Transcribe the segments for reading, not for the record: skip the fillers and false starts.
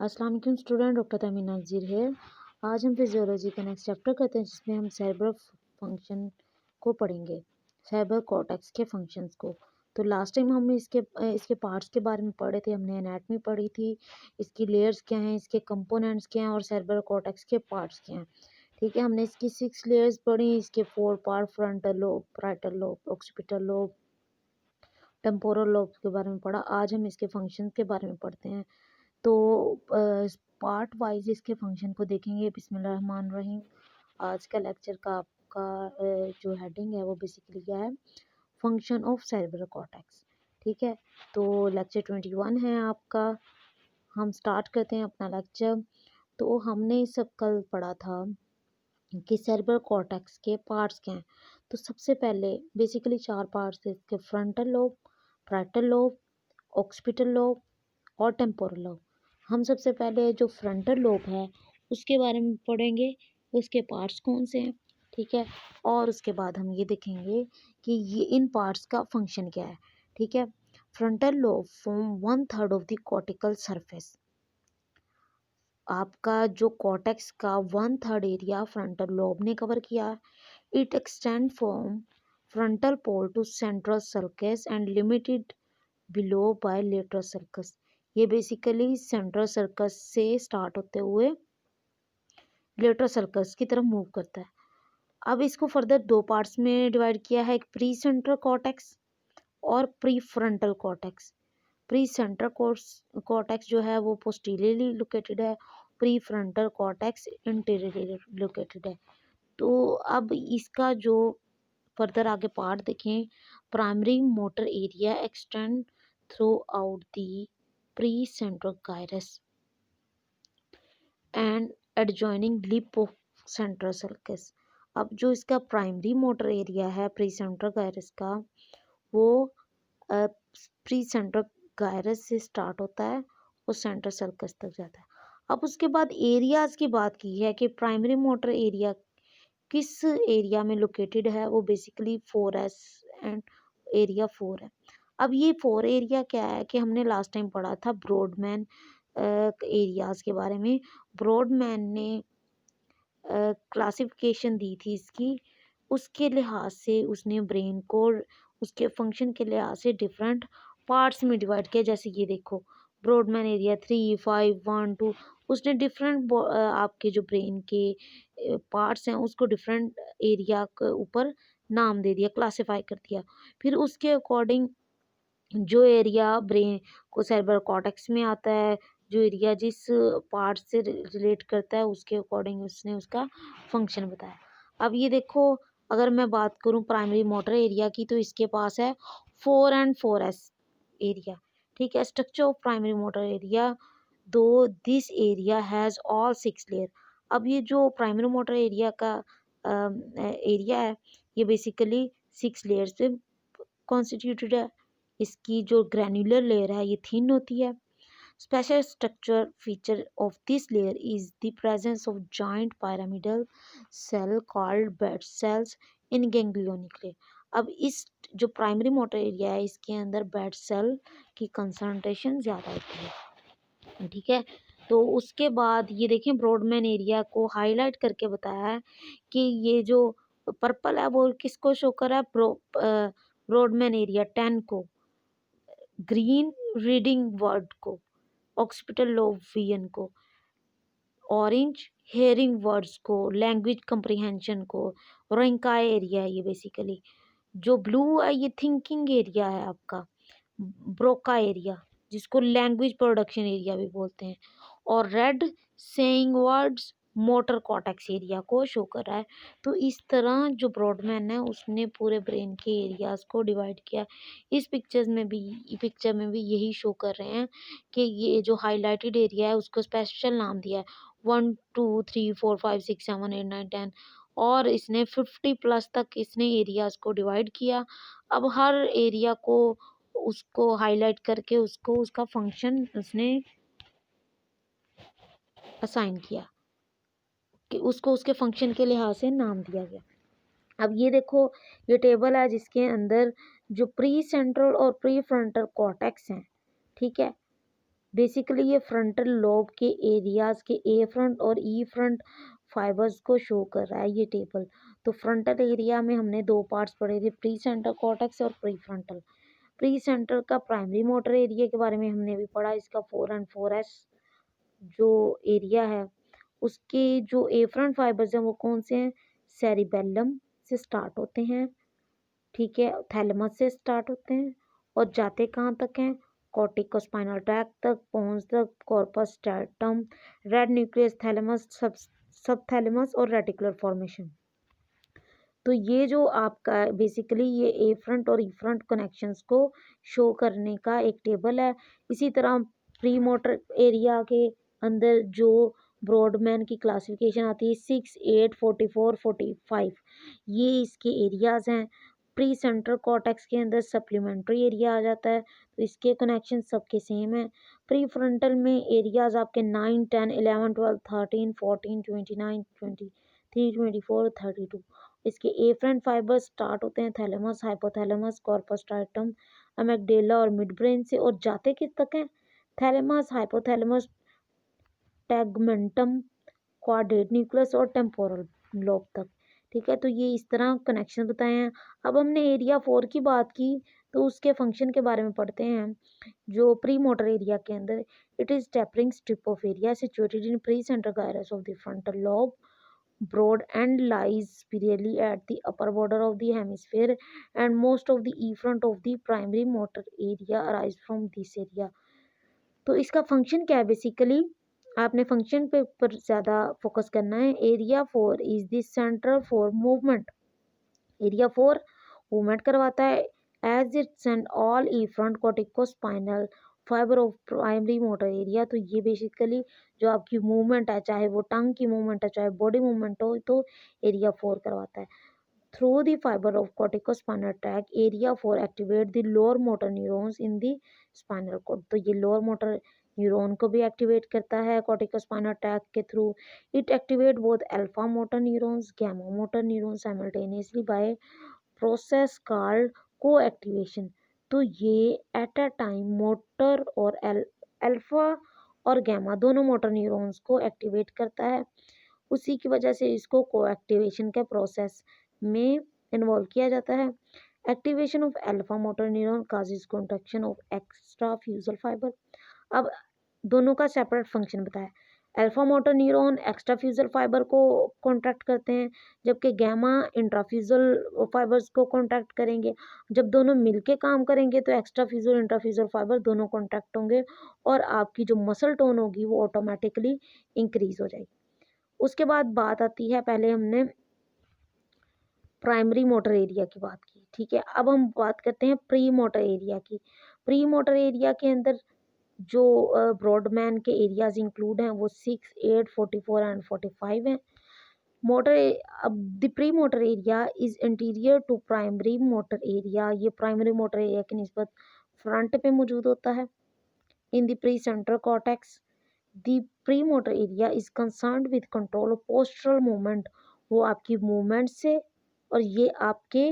अस्सलाम वालेकुम student, doctor तमीन Nazir है। आज हम फिजियोलॉजी का नेक्स्ट चैप्टर करते हैं जिसमें हम सेरेब्रल फंक्शन को पढ़ेंगे, सेरेब्रल कॉर्टेक्स के फंक्शंस को। तो लास्ट टाइम हम इसके पार्ट्स के बारे में पढ़े थे, हमने एनाटमी पढ़ी थी, इसकी लेयर्स क्या हैं, इसके कंपोनेंट्स क्या हैं और सेरेब्रल कॉर्टेक्स के पार्ट्स क्या हैं। ठीक है, हमने इसकी 6 लेयर्स पढ़ी, इसके 4 part frontal lobe, parietal lobe, occipital lobe, temporal lobe के बारे में पढ़ा। आज हम इसके फंक्शन के बारे में पढ़ते हैं। तो पार्ट वाइज इसके फंक्शन को देखेंगे। बिस्मिल्लाहिर्रहमानिर्रहीम। आज का लेक्चर का आपका जो हेडिंग है वो बेसिकली क्या है, फंक्शन ऑफ सेरेब्रल कॉर्टेक्स। ठीक है, तो लेक्चर 21 है आपका। हम स्टार्ट करते हैं अपना लेक्चर। तो हमने सब कल पढ़ा था कि सेरेब्रल कॉर्टेक्स के पार्ट्स क्या हैं। तो सबसे पहले बेसिकली 4 पार्ट्स थे इसके, frontal lobe, parietal lobe, occipital lobe और टेम्पोरल लोब। हम सबसे पहले जो फ्रंटल लोब है उसके बारे में पढ़ेंगे, उसके पार्ट्स कौन से हैं। ठीक है, और उसके बाद हम ये देखेंगे कि ये इन पार्ट्स का फंक्शन क्या है। ठीक है, frontal lobe form 1/3 of the cortical surface. आपका जो कॉर्टेक्स का 1/3 एरिया फ्रंटल लोब ने कवर किया। It extend from frontal pole to central sulcus and limited below by lateral sulcus. ये बेसिकली सेंट्रल सर्कस से स्टार्ट होते हुए लेटरल सर्कस की तरफ मूव करता है। अब इसको फर्दर 2 पार्ट्स में डिवाइड किया है, एक प्री सेंट्रल कॉर्टेक्स और pre frontal cortex. Pre central cortex जो है वो पोस्टीरियरली लोकेटेड है, pre frontal cortex interiorly located है। तो अब इसका जो फर्दर आगे पार्ट देखें, primary motor area extend through out the pre central gyrus and adjoining lip of central sulcus. अब जो इसका प्राइमरी मोटर एरिया है प्री सेंट्रल गायरस का, वो प्री सेंट्रल गायरस से स्टार्ट होता है और सेंट्रल सर्कस तक जाता है। अब उसके बाद एरियाज की बात की है कि प्राइमरी मोटर एरिया किस एरिया में लोकेटेड है, वो बेसिकली 4S एंड एरिया 4 है। अब ये 4 एरिया क्या है कि हमने लास्ट टाइम पढ़ा था ब्रॉडमैन एरियाज के बारे में। ब्रॉडमैन ने क्लासिफिकेशन दी थी इसकी, उसके लिहाज से उसने ब्रेन को उसके फंक्शन के लिहाज से डिफरेंट पार्ट्स में डिवाइड किया। जैसे ये देखो, ब्रॉडमैन एरिया 3, 5, 1, 2, उसने डिफरेंट आपके जो ब्रेन के पार्ट्स हैं उसको डिफरेंट एरिया के ऊपर नाम दे दिया, क्लासिफाई कर दिया। फिर उसके अकॉर्डिंग जो एरिया ब्रेन को सेरेब्रल कॉर्टेक्स में आता है, जो एरिया जिस पार्ट से रिलेट करता है, उसके अकॉर्डिंग उसने उसका फंक्शन बताया। अब ये देखो, अगर मैं बात करूं प्राइमरी मोटर एरिया की, तो इसके पास है 4 and 4S एरिया। ठीक है, structure of primary motor area, though this area has all 6 layer. अब ये जो प्राइमरी मोटर एरिया का एरिया है, ये बेसिकली 6 लेयर से कॉन्स्टिट्यूटेड है। इसकी जो ग्रैन्युलर लेयर है ये थिन होती है। Special structure feature of this layer is the presence of joint pyramidal cell called Betz cells in ganglionic। अब इस जो प्राइमरी मोटर एरिया है इसके अंदर बेड सेल की कंसंट्रेशन ज़्यादा होती है। ठीक है, तो उसके बाद ये देखें, ब्रॉडमैन एरिया को हाईलाइट करके बताया है कि ये जो पर्पल है वो किसको शो कर रहा है, ब्रॉडमैन एरिया 10 को, ग्रीन रीडिंग वर्ड को, ऑक्सीपिटल लोब विजन को, ऑरेंज हेयरिंग वर्ड्स को, लैंग्वेज कंप्रीहेंशन को, रोइंकाई एरिया है ये बेसिकली। जो ब्लू है ये थिंकिंग एरिया है आपका, ब्रोका एरिया जिसको लैंग्वेज प्रोडक्शन एरिया भी बोलते हैं, और red saying words motor cortex area को शो कर रहा है। तो इस तरह जो ब्रॉडमैन है उसने पूरे ब्रेन के एरियाज को डिवाइड किया। इस पिक्चर में भी यही शो कर रहे हैं कि ये जो हाईलाइटेड एरिया है उसको स्पेशल नाम दिया है 1, 2, 3, 4, 5, 6, 7, 8, 9, 10, और इसने 50+ तक इसने एरियाज को डिवाइड किया। अब हर एरिया को उसको हाईलाइट करके उसको उसका फंक्शन उसने असाइन किया कि उसको उसके फंक्शन के लिहाज से नाम दिया गया। अब ये देखो, ये टेबल है जिसके अंदर जो प्री सेंट्रल और प्री फ्रंटल कॉर्टेक्स हैं, ठीक है, बेसिकली ये फ्रंटल लोब के एरियाज के ए फ्रंट और ई फ्रंट फाइबर्स को शो कर रहा है ये टेबल। तो फ्रंटल एरिया में हमने दो पार्ट्स पढ़े थे, प्री सेंटर कॉर्टेक्स और प्री फ्रंटल। प्री सेंटर का प्राइमरी मोटर एरिया के बारे में हमने भी पढ़ा, इसका 4 and 4S जो एरिया है उसके जो एफरंट फाइबर्स हैं वो कौन से हैं, सेरिबेलम से स्टार्ट होते हैं, ठीक है, थैलेमस से स्टार्ट होते हैं और जाते कहाँ तक हैं, कॉर्टिकोस्पाइनल ट्रैक्ट तक, पोन्स तक, corpus stratum, red nucleus, thalamus, सब थैलेमस और रेटिकुलर फॉर्मेशन। तो ये जो आपका बेसिकली ये ए फ्रंट और ई फ्रंट कनेक्शंस को शो करने का एक टेबल है। इसी तरह प्री मोटर एरिया के अंदर जो ब्रॉडमैन की क्लासिफिकेशन आती है 6, 8, 44, 45, ये इसके एरियाज हैं। प्री सेंट्रल कॉर्टेक्स के अंदर सप्लीमेंट्री एरिया आ जाता है, तो इसके कनेक्शन सबके सेम है। प्री फ्रंटल में एरियाज आपके 9, 10, 11, 12, 13, 14, 29, 23, 24, 32। इसके एफरेंट फाइबर स्टार्ट होते हैं थैलेमस, हाइपोथैलेमस, कॉर्पस ट्राइटम, अमेगडेला और मिड ब्रेन से और जाते किस तक हैं, थैलेमस, हाइपोथैलेमस, टैगमेंटम, क्वाड्रेट न्यूक्लियस और टेम्पोरल लोब तक। ठीक है, तो ये इस तरह कनेक्शन बताए हैं। अब हमने एरिया 4 की बात की तो उसके फंक्शन के बारे में पढ़ते हैं। जो प्री मोटर एरिया के अंदर, it is tapering strip of area situated in pre centre gyrus of the frontal lobe, broad and lies superiorly at the upper border of the hemisphere, and most of the effront of the primary motor area arise from this area। तो इसका function क्या है, basically आपने function पे पर ज़्यादा focus करना है। Area 4 is the centre for movement. Area 4 movement करवाता है as it send all efferent corticospinal fibre of primary motor area. तो ये बेसिकली जो आपकी मूवमेंट है, चाहे वो टंग की मूवमेंट है चाहे बॉडी मूवमेंट हो, तो एरिया 4 करवाता है। Through the fibre of corticospinal tract area 4 activate the lower motor neurons in the spinal cord. तो ये लोअर मोटर न्यूरॉन को भी एक्टिवेट करता है कॉर्टिकोस्पाइनल ट्रैक के through. It activate both alpha motor neurons, gamma motor neurons simultaneously by process called coactivation. तो ये at a time motor और अल्फा और गैमा दोनों मोटर न्यूरॉन्स को एक्टिवेट करता है। उसी की वजह से इसको को एक्टिवेशन के प्रोसेस में इन्वॉल्व किया जाता है। Activation of alpha motor neuron causes conduction of extrafusal fibre. अब दोनों का सेपरेट फंक्शन बताया। Alpha motor neuron extrafusal fibre को कॉन्ट्रैक्ट करते हैं, जबकि गैमा इंट्राफ्यूजल फाइबर्स को कॉन्ट्रैक्ट करेंगे। जब दोनों मिलके काम करेंगे तो एक्स्ट्रा फ्यूजल इंट्राफ्यूजल फाइबर दोनों कॉन्ट्रैक्ट होंगे और आपकी जो मसल टोन होगी वो ऑटोमेटिकली इंक्रीज हो जाएगी। उसके बाद बात आती है, पहले हमने प्राइमरी मोटर एरिया की बात की, ठीक है। अब हम बात करते हैं प्री मोटर एरिया की। प्री मोटर एरिया के अंदर जो ब्रॉडमैन के एरियाज इंक्लूड हैं वो 6, 8, 44 एंड 45 हैं। मोटर अब the premotor area is anterior to primary motor area. ये प्राइमरी मोटर एरिया की निस्बत फ्रंट पे मौजूद होता है in the precentral cortex. The premotor area is concerned with control of postural movement. वो आपकी मूवमेंट से, और ये आपके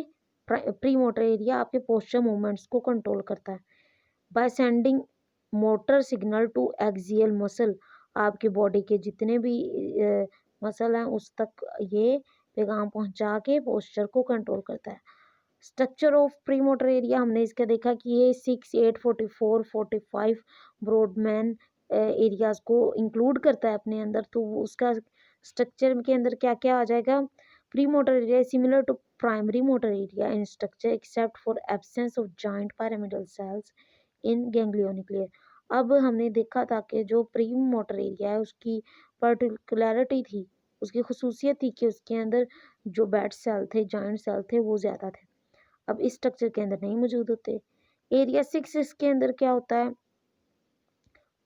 प्री मोटर एरिया आपके पोस्चर मूवमेंट्स को कंट्रोल करता है by sending motor signal to axial muscle. आपके बॉडी के जितने भी मसल हैं उस तक ये पैगाम पहुंचा के पोस्चर को कंट्रोल करता है। Structure of pre motor area हमने इसका देखा कि ये 6, 8, 44, 45 ब्रॉडमैन एरियाज को इंक्लूड करता है अपने अंदर। तो उसका स्ट्रक्चर के अंदर क्या क्या आ जाएगा, premotor area similar to primary motor area in structure except for absence of joint pyramidal cells in ganglionuclear. अब हमने देखा था कि जो प्री मोटर एरिया है उसकी पर्टिकुलरिटी थी, उसकी खसूसियत थी कि उसके अंदर जो बेड सेल थे, जॉइंट सेल थे वो ज़्यादा थे। अब इस स्ट्रक्चर के अंदर नहीं मौजूद होते। एरिया 6 इसके अंदर क्या होता है,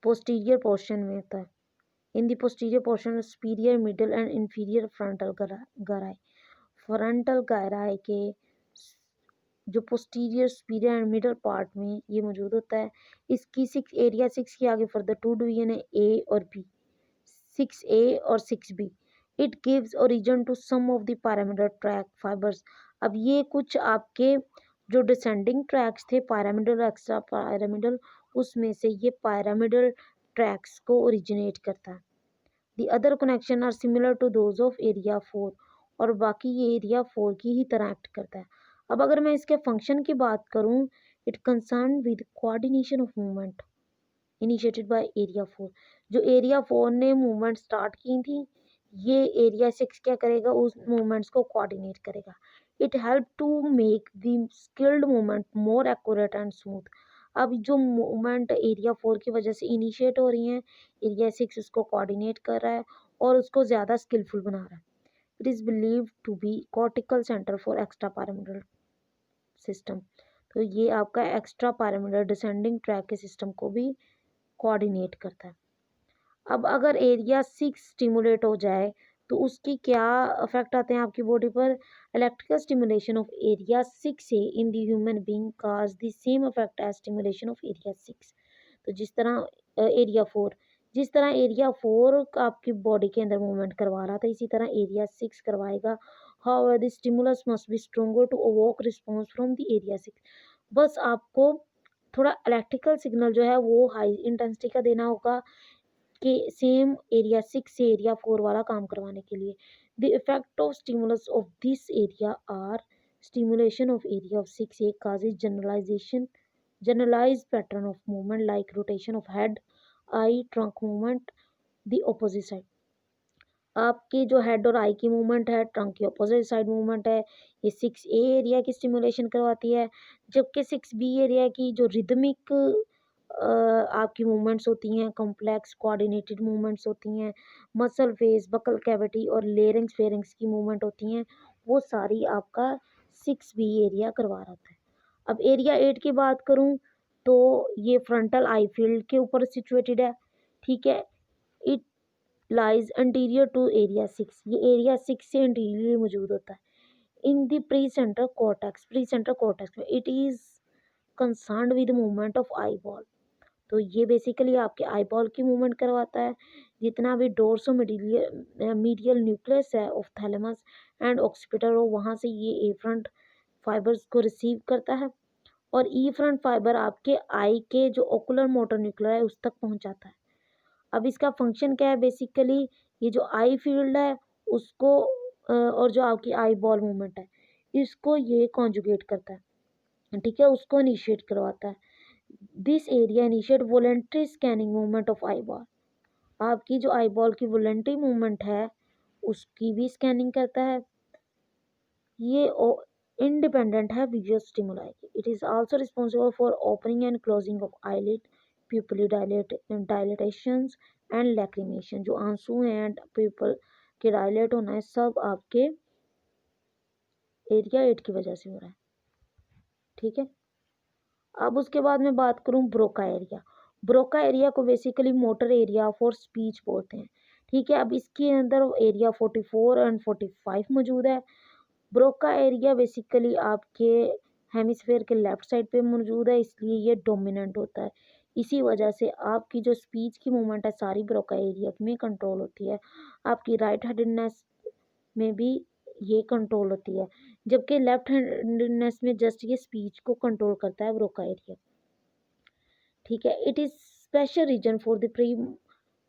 पोस्टीरियर पोर्शन में होता है। In the posterior portion superior, middle and inferior frontal gyri. Frontal gyri के जो posterior, superior and middle part में ये मौजूद होता है। इसकी एरिया 6 के आगे फर्दर 2 डिवीजन है, ए और बी, 6A और 6B। It gives origin to some of the pyramidal tract fibres. अब ये कुछ आपके जो डिसेंडिंग ट्रैक्स थे, pyramidal, एक्स्ट्रा pyramidal, उसमें से ये pyramidal tracks को ओरिजिनेट करता है। The other connection are similar to those of area 4 और बाकी ये एरिया 4 की ही तरह एक्ट करता है। अब अगर मैं इसके फंक्शन की बात करूं, it concern with coordination of movement initiated by area 4। जो एरिया 4 ने मूवमेंट स्टार्ट की थी, ये एरिया 6 क्या करेगा, उस मूवमेंट्स को कोऑर्डिनेट करेगा। It help to make the skilled movement more accurate and smooth. अब जो मूवमेंट एरिया 4 की वजह से इनिशिएट हो रही हैं, एरिया 6 उसको कोऑर्डिनेट कर रहा है और उसको ज़्यादा स्किलफुल बना रहा है। It is believed to be cortical centre for extra pyramidal system. तो ये आपका एक्स्ट्रा पैरामिडल डिसेंडिंग ट्रैक के सिस्टम को भी कोऑर्डिनेट करता है। अब अगर एरिया 6 स्टिमुलेट हो जाए तो उसकी क्या इफेक्ट आते हैं आपकी बॉडी पर। Electrical stimulation of area 6 A in the human being cause the same effect as stimulation of area 6। तो जिस तरह एरिया 4 आपकी बॉडी के अंदर मूवमेंट करवा रहा था, इसी तरह एरिया 6 करवाएगा। However the stimulus must be stronger to evoke response from the area 6। बस आपको थोड़ा इलेक्ट्रिकल सिग्नल जो है वो हाई इंटेंसिटी का देना होगा कि सेम एरिया 6 से एरिया 4 वाला काम करवाने के लिए। The effect of stimulus of this area or stimulation of area of 6 causes generalized pattern of movement like rotation of head, eye, trunk movement the opposite side। आपकी जो हेड और आई की मूवमेंट है, ट्रंक की अपोजिट साइड मूवमेंट है, ये 6A area की stimulation करवाती है। जबकि 6B एरिया की जो रिदमिक आपकी मूवमेंट्स होती हैं, कॉम्प्लेक्स कोऑर्डिनेटेड मूवमेंट्स होती हैं, मसल फेस, बकल कैविटी और लेरिंग्स फेरिंग्स की मूवमेंट होती हैं, वो सारी आपका 6B एरिया करवा रहा है। अब एरिया 8 की बात करूं तो ये फ्रंटल आई फील्ड के ऊपर सिचुएटेड है। ठीक है, it lies anterior to area 6। ये एरिया 6 से एंटीरियर मौजूद होता है। In the pre centre cortex में it is concerned with movement of eyeball. तो ये बेसिकली आपके आई बॉल की मूवमेंट करवाता है। जितना भी डोर्सो मीडियल न्यूक्लियस है ऑफ थैलेमस एंड ऑक्सीपिटल हो, वहाँ से ये ए फ्रंट फाइबर्स को रिसीव करता है और ई फ्रंट फाइबर आपके आई के जो ओकुलर मोटर न्यूक्लियर है उस तक पहुँचाता है। अब इसका फंक्शन क्या है, बेसिकली ये जो आई फील्ड है उसको और जो आपकी आई बॉल मूवमेंट है इसको ये कॉन्जुगेट करता है। ठीक है, उसको इनिशिएट करवाता है। This area initiate voluntary scanning movement of eyeball. आपकी जो आई बॉल की वॉलेंट्री मूवमेंट है उसकी भी स्कैनिंग करता है। ये इंडिपेंडेंट है विजुअल स्टिमुलाई की। It is also responsible for opening and closing of eyelid, pupil dilatations and lacrimation. जो आंसू हैं एंड प्यूपिल के डायलेट होना है सब आपके एरिया 8 की वजह से हो रहा है। ठीक है, अब उसके बाद मैं बात करूं ब्रोका एरिया। ब्रोका एरिया को basically motor area for speech बोलते हैं। ठीक है, अब इसके अंदर एरिया 44 एंड 45 मौजूद है। ब्रोका एरिया बेसिकली आपके हेमिस्फेयर के लेफ्ट साइड पे मौजूद है, इसलिए ये डोमिनेंट होता है। इसी वजह से आपकी जो स्पीच की मूवमेंट है सारी ब्रोका एरिया में कंट्रोल होती है। आपकी राइट हैंडेडनेस में भी ये कंट्रोल होती है, जबकि लेफ्ट हैंडेडनेस में जस्ट ये स्पीच को कंट्रोल करता है ब्रोका एरिया। ठीक है, it is special region for the pre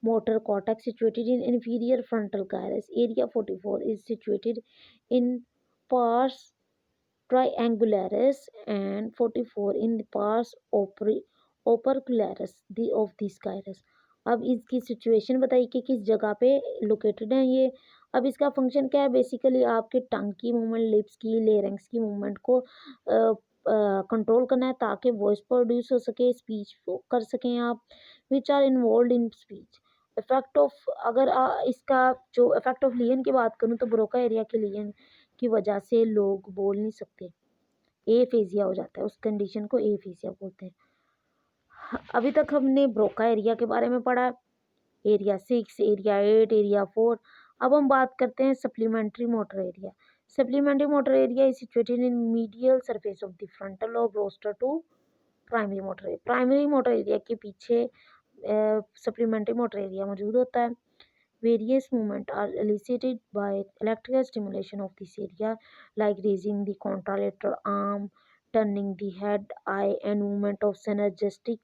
motor cortex situated in inferior frontal gyrus. Area 44 is situated in pars triangularis and 44 in the pars opercularis of this gyrus। अब इसकी situation बताइए कि किस जगह पे located है ये। अब इसका फंक्शन क्या है, बेसिकली आपके टंग की मूवमेंट, लिप्स की, लेरिंग्स की मूवमेंट को कंट्रोल करना है ताकि वॉइस प्रोड्यूस हो सके, स्पीच कर सकें आप, which are involve in speech. Effect of अगर इसका जो इफेक्ट ऑफ लियन की बात करूँ तो ब्रोका एरिया के लियन की वजह से लोग बोल नहीं सकते, एफेजिया हो जाता है, उस कंडीशन को एफेजिया बोलते हैं। अभी तक हमने ब्रोका एरिया के बारे में पढ़ा, एरिया 6, एरिया 8, एरिया 4। अब हम बात करते हैं supplementary motor area. Supplementary motor area is situated in medial surface of the frontal lobe rostral to primary motor area. Primary motor area के पीछे सप्लीमेंट्री मोटर एरिया मौजूद होता है। Various movements are elicited by electrical stimulation of this area, like raising the contralateral arm, turning the head, eye, and movement of synergistic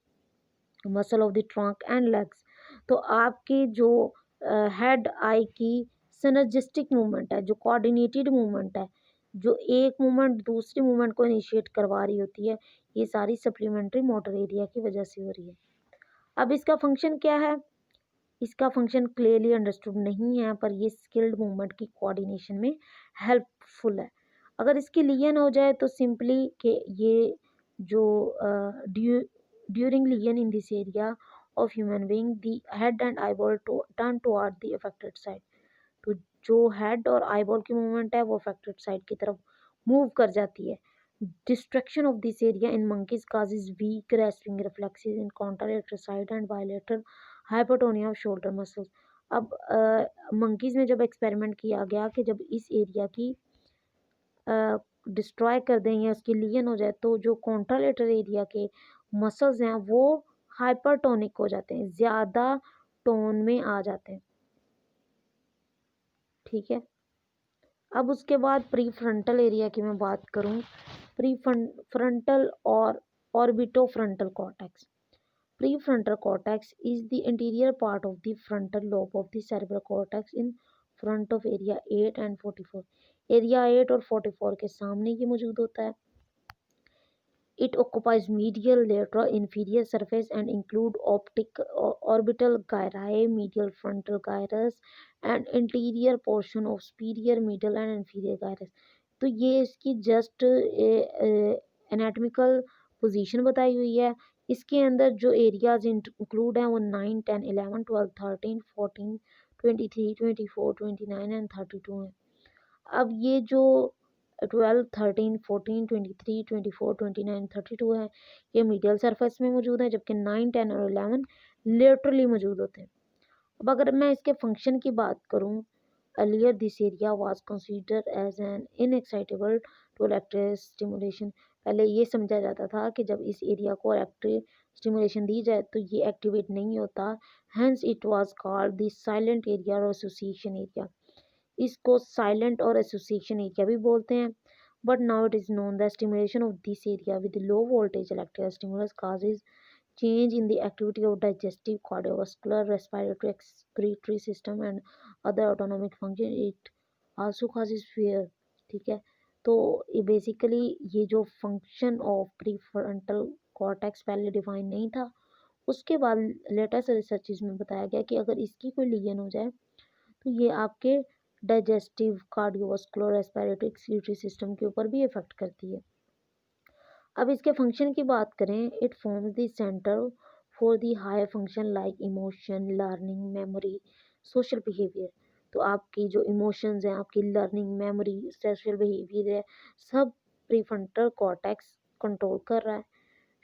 muscle of the trunk and legs. तो आपके जो head आई की synergistic movement है, जो coordinated movement है, जो एक movement दूसरी मूवमेंट को इनिशिएट करवा रही होती है, ये सारी सप्लीमेंट्री मोटर एरिया की वजह से हो रही है। अब इसका फंक्शन क्या है? इसका फंक्शन क्लियरली अंडरस्टूड नहीं है, पर ये स्किल्ड मूवमेंट की कोऑर्डिनेशन में हेल्पफुल है। अगर इसकी लियन हो जाए तो सिंपली कि ये जो during lesion in this area of human being the head and eyeball turn toward the affected side. तो जो हेड और आईबॉल की मूवमेंट है वो अफेक्टेड साइड की तरफ मूव कर जाती है। Destruction of this area in monkeys causes weak wrestling reflexes in contralateral side and bilateral hypotonia of shoulder muscles। अब मंकीज में जब एक्सपेरिमेंट किया गया कि जब इस एरिया की डिस्ट्रॉय कर दें या उसकी लियन हो जाए तो जो कॉन्ट्रालेटरल एरिया के मसल्स हैं वो हाइपरटोनिक हो जाते हैं, ज़्यादा टोन में आ जाते हैं। ठीक है। अब उसके बाद प्री फ्रंटल एरिया की मैं बात करूं, प्री फ्रंटल और orbitofrontal cortex. Prefrontal cortex is the anterior part of the frontal lobe of the cerebral cortex in front of area 8 and 44। Area 8 और 44 के सामने ये मौजूद होता है। It occupies medial, lateral, inferior surface and include orbital gyri, medial frontal gyrus and anterior portion of superior, middle and inferior gyrus। तो ये इसकी जस्ट एनाटॉमिकल पोजीशन बताई हुई है। इसके अंदर जो एरियाज इंक्लूड हैं वो 9, 10, 11, 12, 13, 14, 23, 24, 29 एंड 32 हैं। अब ये जो 12, 13, 14, 23, 24, 29, 32 है, ये मीडियल सरफेस में मौजूद है, जबकि 9, 10 और 11 लेटरली मौजूद होते हैं। अब अगर मैं इसके फंक्शन की बात करूं, earlier this area was considered as an inexcitable to electric stimulation। पहले ये समझा जाता था कि जब इस एरिया को इलेक्ट्रिक स्टिमुलेशन दी जाए तो ये एक्टिवेट नहीं होता, hence it was called the silent area or association area। इसको साइलेंट और एसोसिएशन एरिया भी बोलते हैं। But now it is known the stimulation of this area with low voltage electrical stimulus causes change in the activity of digestive, cardiovascular, respiratory, excretory system and other autonomic function। it also causes fear। ठीक है। तो ये basically ये जो function of prefrontal cortex पहले define नहीं था, उसके बाद लेटेस्ट रिसर्चेज में बताया गया कि अगर इसकी कोई लीजन हो जाए तो ये आपके digestive, cardiovascular, respiratory, excretory system के ऊपर भी इफेक्ट करती है। अब इसके फंक्शन की बात करें, it forms the centre for the higher function like emotion, learning, memory, social behaviour. तो आपकी जो इमोशंस हैं, आपकी लर्निंग, मेमोरी, सोशल बिहेवियर है, सब प्रीफ्रंटल कॉर्टेक्स कंट्रोल कर रहा है।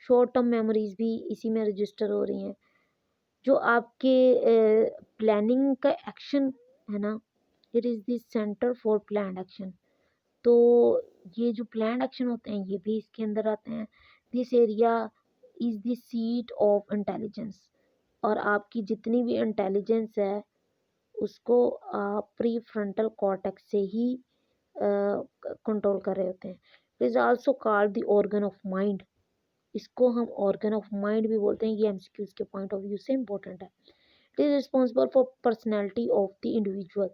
शॉर्ट टर्म मेमोरीज भी इसी में रजिस्टर हो रही हैं। जो आपके प्लानिंग का एक्शन है ना, it is the centre for planned action. तो ये जो प्लान्ड एक्शन होते हैं ये भी इसके अंदर आते हैं। This area is the seat of intelligence. और आपकी जितनी भी इंटेलिजेंस है उसको आप प्री फ्रंटल कॉर्टेक्स से ही कंट्रोल कर रहे होते हैं। It is also called the organ of mind. इसको हम ऑर्गन ऑफ माइंड भी बोलते हैं। ये एमसीक्यूज के पॉइंट ऑफ व्यू से इम्पोर्टेंट है। It is responsible for personality of the individual.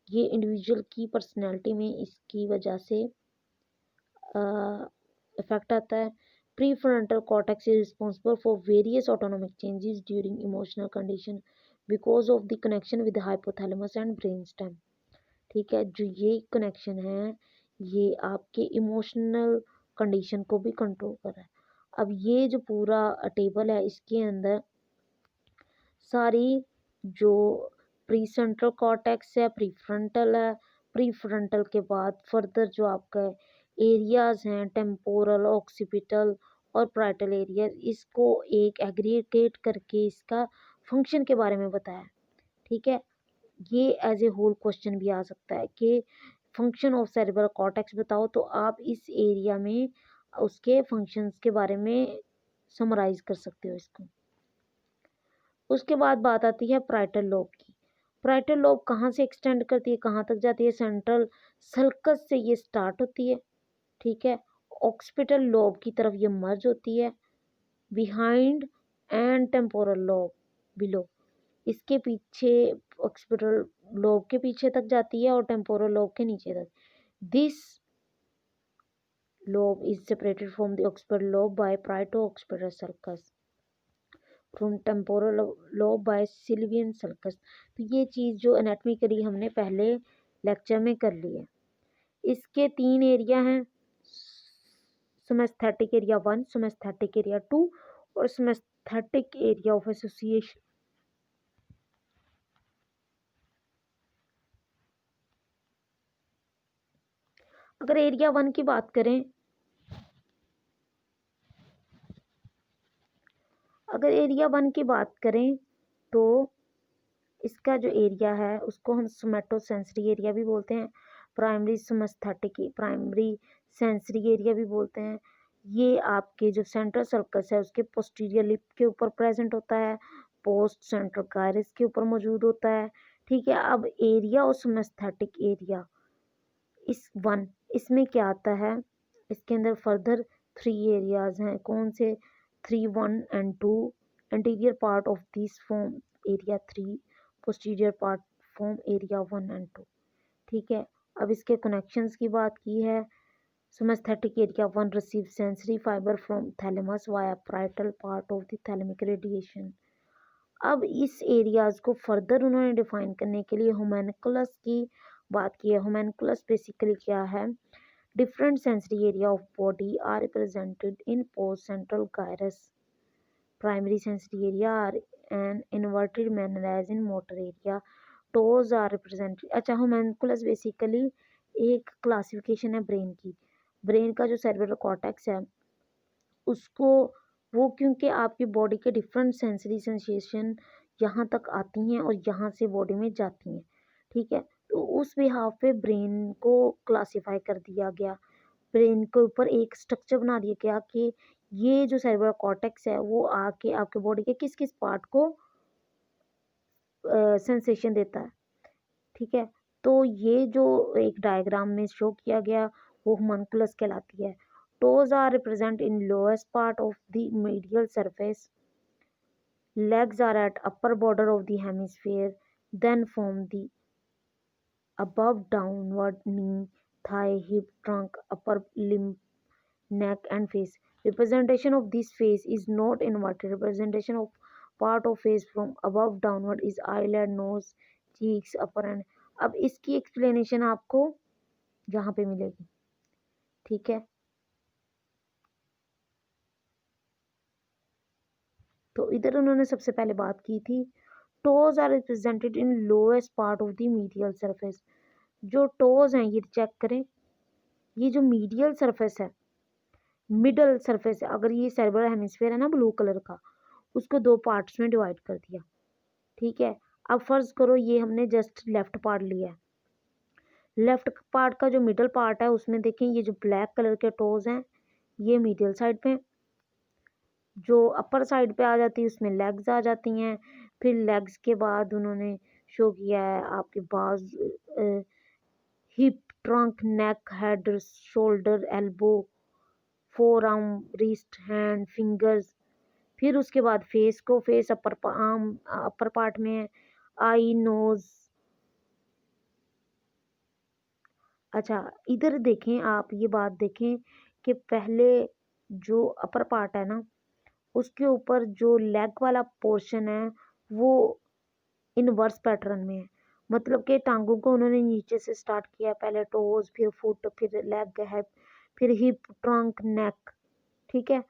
ये इंडिविजुअल की पर्सनैलिटी में इसकी वजह से इफेक्ट आता है। Pre frontal cortex is responsible for various autonomic changes during emotional condition because of the connection with hypothalamus and brain stem. ठीक है। जो ये कनेक्शन है ये आपके इमोशनल कंडीशन को भी कंट्रोल कर रहा है। अब ये जो पूरा टेबल है इसके अंदर सारी जो प्री सेंट्रल कॉर्टेक्स है, प्री फ्रंटल है, प्री फ्रंटल के बाद फर्दर जो आपका एरियाज हैं टेम्पोरल, ऑक्सीपिटल और प्राइटल एरिया, इसको एक एग्रीगेट करके इसका फंक्शन के बारे में बताया। ठीक है। ये एज ए होल क्वेश्चन भी आ सकता है कि फंक्शन ऑफ सेरेब्रल कॉर्टेक्स बताओ, तो आप इस एरिया में उसके फंक्शंस के बारे में समराइज कर सकते हो इसको। उसके बाद बात आती है प्राइटल लोब की। प्राइटल लोब कहाँ से एक्सटेंड करती है, कहाँ तक जाती है? सेंट्रल सल्कस से ये स्टार्ट होती है। ठीक है। ऑक्सीपिटल लोब की तरफ ये मर्ज होती है। Behind and temporal lobe below. इसके पीछे ऑक्सीपिटल लोब के पीछे तक जाती है और टेम्पोरल लोब के नीचे तक। This lobe is separated from the occipital lobe by parieto occipital sulcus, from temporal lobe by Sylvian sulcus. तो ये चीज़ जो एनाटॉमी करी हमने पहले लेक्चर में कर ली है। इसके 3 एरिया हैं, सोमेस्थेटिक एरिया 1, सोमेस्थेटिक एरिया 2 और सोमेस्थेटिक एरिया ऑफ एसोसिएशन। अगर एरिया 1 की बात करें, अगर एरिया 1 की बात करें तो इसका जो एरिया है उसको हम सोमेटोसेंसरी एरिया भी बोलते हैं, प्राइमरी सोमेस्थेटिक प्राइमरी सेंसरी एरिया भी बोलते हैं। ये आपके जो सेंट्रल सर्कस है उसके पोस्टीरियर लिप के ऊपर प्रेजेंट होता है, पोस्ट सेंट्रल गायरस के ऊपर मौजूद होता है। ठीक है, अब एरिया और सोमेस्थेटिक एरिया इस 1 इसमें क्या आता है, इसके अंदर फर्दर 3 एरियाज हैं। कौन से 3, 1 and 2। Anterior part of this form area 3, posterior part form area 1 and 2। ठीक है, अब इसके कनेक्शंस की बात की है। Somesthetic area 1 receive sensory fiber from thalamus via parietal part of the thalamic radiation. अब इस एरियाज को फर्दर उन्होंने डिफाइन करने के लिए होम्यूनकुलस की बात की है। होम्यूनकुलस बेसिकली क्या है, different sensory area of body are represented in postcentral gyrus. Primary sensory area are an inverted manner as in motor area. Toes are represented. अच्छा, होम्यूनकुलस बेसिकली एक क्लासिफिकेशन है ब्रेन की। ब्रेन का जो cerebral cortex है उसको वो, क्योंकि आपकी बॉडी के डिफरेंट सेंसरी सेंसेशन यहाँ तक आती हैं और यहाँ से बॉडी में जाती हैं। ठीक है, तो उस बिहाफ पे ब्रेन को क्लासिफाई कर दिया गया, ब्रेन के ऊपर एक स्ट्रक्चर बना दिया गया कि ये जो सेरेब्रल कॉर्टेक्स है वो आके आपके बॉडी के किस किस पार्ट को सेंसेशन देता है। ठीक है, तो ये जो एक डायग्राम में शो किया गया वो होम्यूनकुलस कहलाती है। Toes are represent in lowest part of the medial surface. Legs are at upper border of the hemisphere, then form the above downward knee, thigh, hip, trunk, upper limb, neck and face. Representation of this face is not inverted. Representation of part of face from above downward is eyelid, nose, cheeks, upper and। अब इसकी explanation आपको यहाँ पे मिलेगी। ठीक है, तो इधर उन्होंने सबसे पहले बात की थी toes are represented in lowest part of the medial surface. जो टोज हैं ये चेक करें, ये जो मीडियल सरफेस है, मिडल सरफेस है, अगर ये सेरेब्रल हेमिस्फीयर है ना ब्लू कलर का, उसको 2 पार्ट्स में डिवाइड कर दिया। ठीक है, अब फर्ज करो ये हमने जस्ट लेफ्ट पार्ट लिया है। लेफ्ट पार्ट का जो मिडल पार्ट है उसमें देखें ये जो ब्लैक कलर के टोज हैं ये मीडियल साइड पे, जो अपर साइड पे आ जाती है उसमें लेग्स आ जाती हैं। फिर लेग्स के बाद उन्होंने शो किया है आपके बाज, hip, trunk, neck, head, shoulder, elbow, forearm, wrist, hand, fingers. फिर उसके बाद फेस को, face upper arm upper part में है, आई, नोज। अच्छा, इधर देखें आप, ये बात देखें कि पहले जो अपर पार्ट है ना उसके ऊपर जो लेग वाला पोर्शन है वो इनवर्स पैटर्न में है। मतलब कि टांगों को उन्होंने नीचे से स्टार्ट किया, पहले टोज, फिर फुट, फिर लेग, हेड, फिर हिप, ट्रंक, नेक। ठीक है,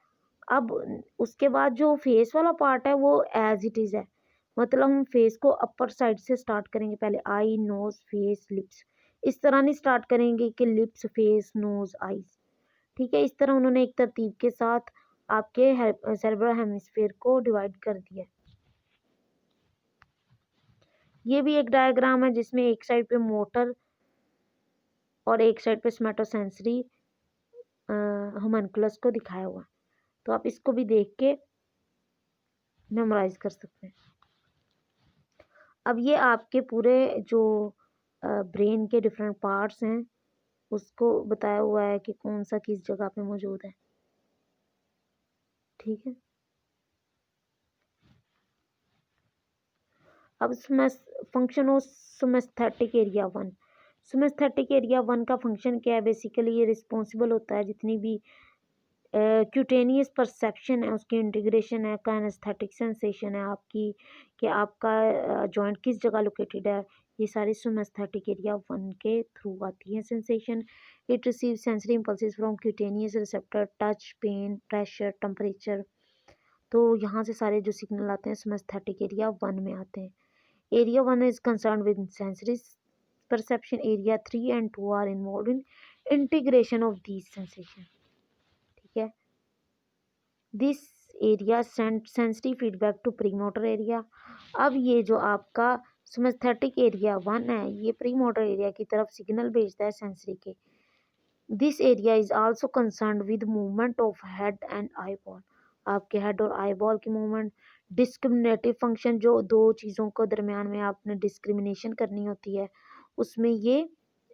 अब उसके बाद जो फेस वाला पार्ट है वो एज इट इज है। मतलब हम फेस को अपर साइड से स्टार्ट करेंगे, पहले आई, नोज, फेस, लिप्स। इस तरह नहीं स्टार्ट करेंगे कि लिप्स, फेस, नोज, आईज। ठीक है, इस तरह उन्होंने एक तरतीब के साथ आपके सेरेब्रल हेमिस्फीयर को डिवाइड कर दिया। ये भी एक डायग्राम है जिसमें एक साइड पे मोटर और एक साइड पे स्मेटोसेंसरी होम्यूनकुलस को दिखाया हुआ है, तो आप इसको भी देख के मेमोराइज कर सकते हैं। अब ये आपके पूरे जो ब्रेन के डिफरेंट पार्ट्स हैं उसको बताया हुआ है कि कौन सा किस जगह पे मौजूद है। ठीक है, अब function of somesthetic area one. Somesthetic area one का फंक्शन क्या है? बेसिकली ये रिस्पॉन्सिबल होता है जितनी भी क्यूटेनियस परसेप्शन है उसकी इंटीग्रेशन है, काइनेस्थेटिक सेंसेशन है आपकी, कि आपका जॉइंट किस जगह लोकेटेड है, ये सारी सुमेस्थेटिक एरिया वन के थ्रू आती है sensation. It receive sensory impulses from cutaneous receptor, touch, pain, pressure, temperature. तो यहाँ से सारे जो सिग्नल आते हैं सुमेस्थेटिक एरिया वन में आते हैं। Area one is concern with sensory perception. Area 3 and 2 are involved in integration of these sensation. ठीक है, this area send sensory feedback to premotor area. अब ये जो आपका सुमेस्थेटिक एरिया वन है ये प्रीमोटर एरिया की तरफ सिग्नल भेजता है सेंसरी के। This area is also concern with movement of head and eye ball, आपके हेड और आई बॉल की मूवमेंट। डिस्क्रिमिनेटिव फंक्शन, जो दो चीज़ों को दरमियान में आपने डिस्क्रिमिनेशन करनी होती है उसमें ये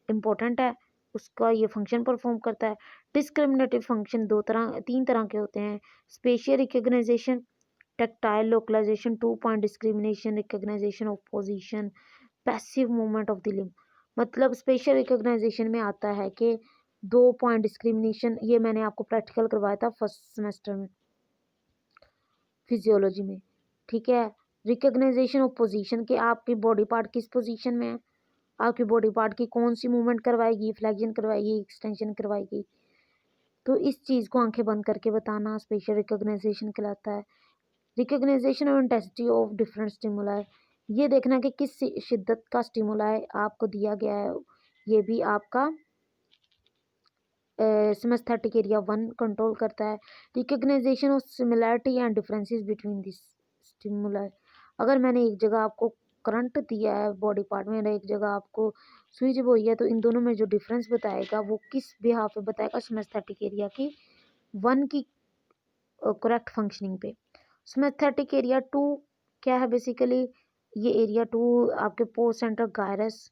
इम्पोर्टेंट है, उसका ये फंक्शन परफॉर्म करता है। डिस्क्रिमिनेटिव फंक्शन तीन तरह के होते हैं: spatial recognition, tactile localisation, 2 point discrimination, recognition of position, passive movement of the limb. मतलब स्पेशल रिकग्नाइजेशन में आता है कि 2 पॉइंट डिस्क्रिमिनेशन, ये मैंने आपको प्रैक्टिकल करवाया था फर्स्ट सेमेस्टर में फिजियोलॉजी में। ठीक है, रिकग्नाइजेशन ऑफ पोजीशन के आपकी बॉडी पार्ट किस पोजीशन में है, आपकी बॉडी पार्ट की कौन सी मूवमेंट करवाएगी, फ्लेक्शन करवाएगी, एक्सटेंशन करवाएगी, तो इस चीज़ को आंखें बंद करके बताना स्पेशल रिकग्नाइजेशन कहलाता है। रिकग्नाइजेशन और इंटेंसिटी ऑफ डिफरेंट स्टिमुलाई, ये देखना कि किस शिद्दत का स्टिमुलाई आपको दिया गया है, ये भी आपका सिमेस्थेटिक एरिया वन कंट्रोल करता है। Recognisation of similarity and differences between this stimuli, अगर मैंने एक जगह आपको करंट दिया है बॉडी पार्ट में, एक जगह आपको सुई जब हुई है, तो इन दोनों में जो डिफरेंस बताएगा वो किस बिहाफ पे बताएगा, सिमेस्थेटिक एरिया की वन की करेक्ट फंक्शनिंग पे। सिमेस्थेटिक एरिया टू क्या है? बेसिकली ये एरिया टू आपके post centre gyrus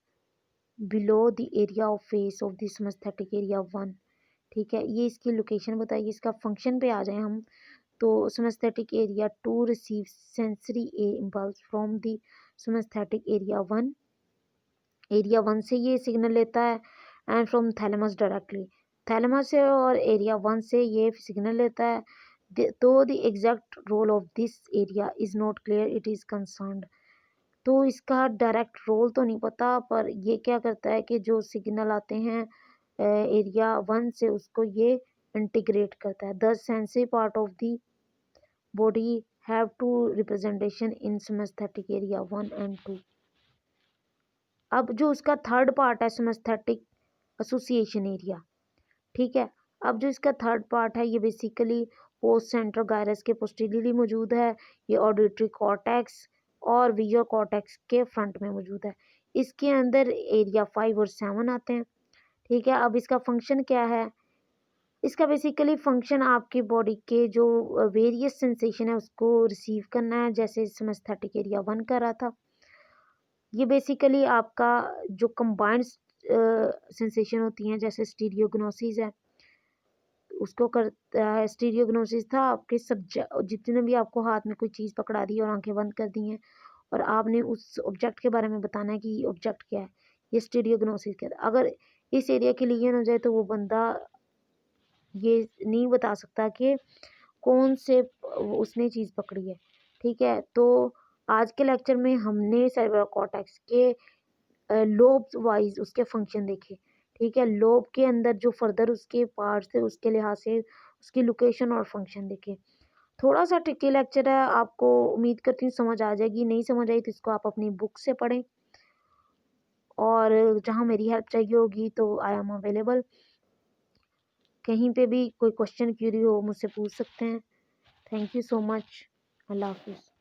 below the area of face of the somesthetic area one. ठीक है, ये इसकी लोकेशन बताइए। इसका फंक्शन पे आ जाए हम, तो somesthetic area two receive sensory impulse from the somesthetic area one. Area one से ये सिग्नल लेता है and from thalamus directly, thalamus से और एरिया वन से ये सिग्नल लेता है। तो the exact role of this area is not clear, it is concerned. तो इसका डायरेक्ट रोल तो नहीं पता, पर ये क्या करता है कि जो सिग्नल आते हैं एरिया वन से उसको ये इंटीग्रेट करता है। The sensory part of the body have two representation in somesthetic area one and two. अब जो उसका थर्ड पार्ट है सिमेस्थेटिक एसोसिएशन एरिया, ठीक है, अब जो इसका थर्ड पार्ट है ये बेसिकली पोस्ट सेंट्रल गायरस के पोस्टीरियरली मौजूद है, ये ऑडिटरी कॉर्टेक्स और विजुअल कॉर्टेक्स के फ्रंट में मौजूद है। इसके अंदर एरिया 5 और 7 आते हैं। ठीक है, अब इसका फंक्शन क्या है? इसका बेसिकली फंक्शन आपकी बॉडी के जो वेरियस सेंसेशन है उसको रिसीव करना है, जैसे सिमेस्थेटिक एरिया वन कर रहा था। ये बेसिकली आपका जो कंबाइंड सेंसेशन होती हैं, जैसे स्टीरियोग्नोसिस है उसको करता है। स्टीरियोग्नोसिस था आपके जितने भी आपको हाथ में कोई चीज़ पकड़ा दी और आंखें बंद कर दी हैं और आपने उस ऑब्जेक्ट के बारे में बताना है कि ये ऑब्जेक्ट क्या है, ये स्टीरियोग्नोसिस कहता है। अगर इस एरिया क्लियर हो जाए तो वो बंदा ये नहीं बता सकता कि कौन से उसने चीज़ पकड़ी है। ठीक है, तो आज के लेक्चर में हमने सेरेब्रल कॉर्टेक्स के लोब वाइज उसके फंक्शन देखे। ठीक है, लोब के अंदर जो फर्दर उसके पार्ट्स थे उसके लिहाज से उसकी लोकेशन और फंक्शन देखे। थोड़ा सा ट्रिकी लेक्चर है, आपको उम्मीद करती हूँ समझ आ जाएगी। नहीं समझ आई तो इसको आप अपनी बुक से पढ़ें और जहाँ मेरी हेल्प चाहिए होगी तो आई एम अवेलेबल। कहीं पे भी कोई क्वेश्चन क्यूरी हो मुझसे पूछ सकते हैं। Thank you so much. अल्लाह हाफिज़।